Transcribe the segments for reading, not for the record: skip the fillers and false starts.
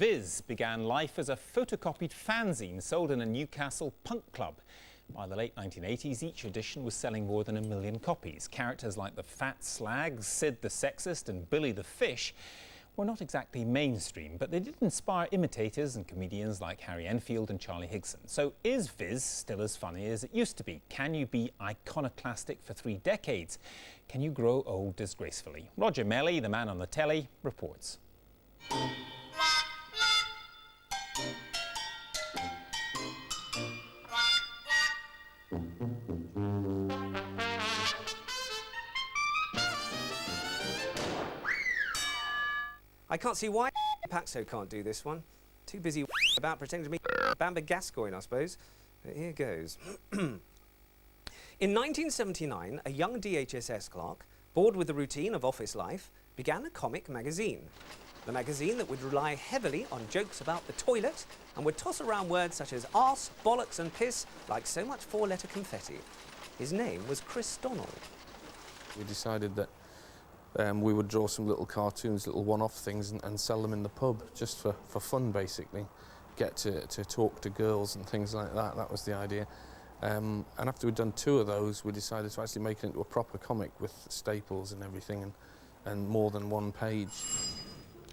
Viz began life as a photocopied fanzine sold in a Newcastle punk club. By the late 1980s, each edition was selling more than 1 million copies. Characters like the Fat Slag, Sid the Sexist and Billy the Fish were not exactly mainstream, but they did inspire imitators and comedians like Harry Enfield and Charlie Higson. So is Viz still as funny as it used to be? Can you be iconoclastic for 3 decades? Can you grow old disgracefully? Roger Melly, the man on the telly, reports. I can't see why Patso can't do this one. Too busy about pretending to be Bamber Gascoigne, I suppose. But here goes. In 1979, a young DHSS clerk, bored with the routine of office life, began a comic magazine. The magazine that would rely heavily on jokes about the toilet and would toss around words such as arse, bollocks and piss like so much 4-letter confetti. His name was Chris Donald. We decided that we would draw some little cartoons, little one-off things and sell them in the pub just for fun, basically. Get to talk to girls and things like that, that was the idea. And after we'd done 2 of those, we decided to actually make it into a proper comic with staples and everything and more than 1 page.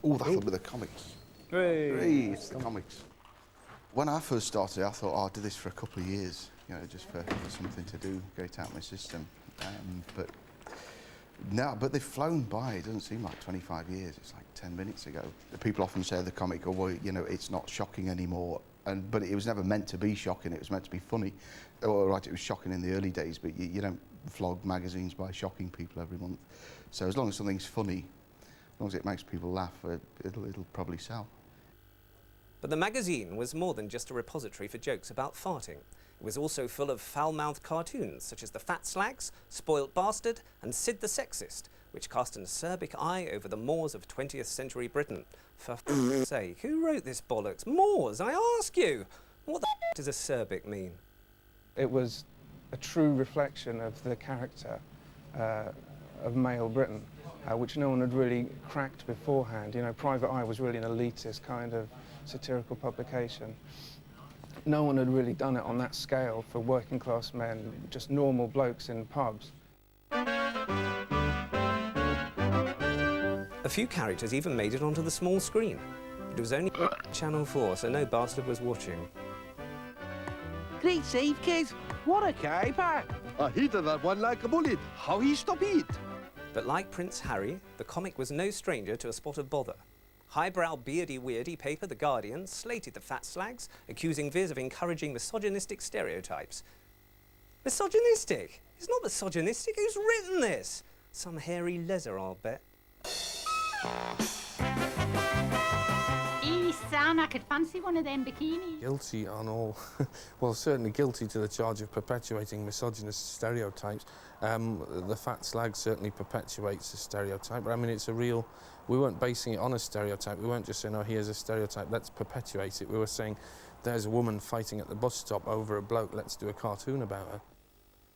Oh, that'll be the comics. Hey, it's the comics. When I first started, I thought, oh, I'll do this for a couple of years, you know, just for something to do, get it out of my system. But they've flown by. It doesn't seem like 25 years. It's like 10 minutes ago. The people often say the comic, oh, well, you know, it's not shocking anymore. But it was never meant to be shocking. It was meant to be funny. All right, it was shocking in the early days, but you don't flog magazines by shocking people every month. So as long as something's funny, as long as it makes people laugh, it'll probably sell. But the magazine was more than just a repository for jokes about farting. It was also full of foul-mouthed cartoons, such as the Fat Slags, Spoilt Bastard and Sid the Sexist, which cast an acerbic eye over the moors of 20th century Britain. For f***'s sake, who wrote this bollocks? Moors, I ask you! What the f*** does acerbic mean? It was a true reflection of the character of male Britain, which no one had really cracked beforehand. You know, Private Eye was really an elitist kind of satirical publication. No one had really done it on that scale for working class men, just normal blokes in pubs. A few characters even made it onto the small screen. But it was only Channel 4, so no bastard was watching. Great save, kids. What a caper! I hit that one like a bullet. How he stop it? But like Prince Harry, the comic was no stranger to a spot of bother. Highbrow, beardy-weirdy paper The Guardian slated the Fat Slags, accusing Viz of encouraging misogynistic stereotypes. Misogynistic? It's not misogynistic. Who's written this? Some hairy leather, I'll bet. Son, I could fancy one of them bikinis. Guilty on all, well, certainly guilty to the charge of perpetuating misogynist stereotypes. The Fat Slag certainly perpetuates a stereotype, but I mean, it's a real, we weren't basing it on a stereotype. We weren't just saying, oh, here's a stereotype, let's perpetuate it. We were saying, there's a woman fighting at the bus stop over a bloke, let's do a cartoon about her.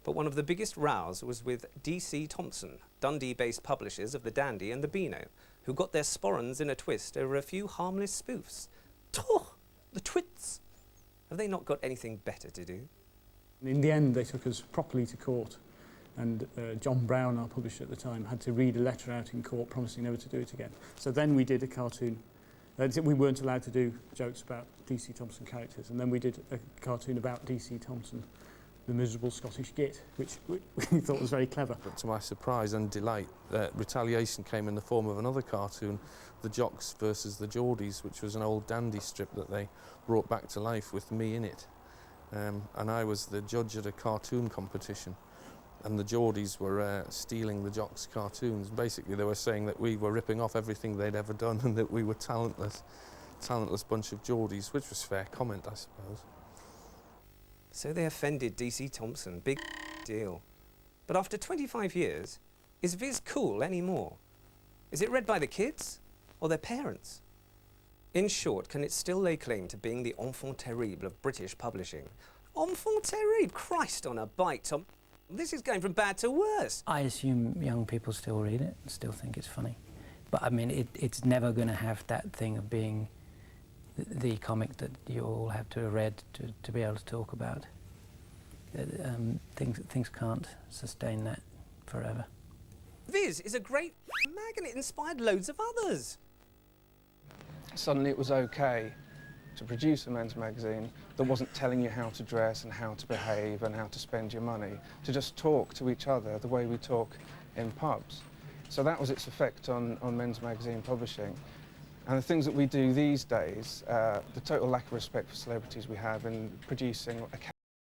But one of the biggest rows was with DC Thompson, Dundee-based publishers of The Dandy and The Beano, who got their sporrans in a twist over a few harmless spoofs. The twits! Have they not got anything better to do? In the end, they took us properly to court, and John Brown, our publisher at the time, had to read a letter out in court promising never to do it again. So then we did a cartoon. We weren't allowed to do jokes about DC Thompson characters, and then we did a cartoon about DC Thompson, the miserable Scottish git, which we thought was very clever. But to my surprise and delight, retaliation came in the form of another cartoon, The Jocks versus the Geordies, which was an old dandy strip that they brought back to life with me in it. And I was the judge at a cartoon competition, and the Geordies were stealing the Jocks cartoons. Basically, they were saying that we were ripping off everything they'd ever done and that we were talentless bunch of Geordies, which was fair comment, I suppose. So they offended DC Thompson, big deal. But after 25 years, is Viz cool anymore? Is it read by the kids or their parents? In short, can it still lay claim to being the enfant terrible of British publishing? Enfant terrible? Christ on a bike, Tom. This is going from bad to worse. I assume young people still read it and still think it's funny. But I mean, it's never going to have that thing of being the comic that you all have to have read to be able to talk about. Things can't sustain that forever. Viz is a great mag and it inspired loads of others. Suddenly it was okay to produce a men's magazine that wasn't telling you how to dress and how to behave and how to spend your money, to just talk to each other the way we talk in pubs. So that was its effect on men's magazine publishing. And the things that we do these days, the total lack of respect for celebrities we have in producing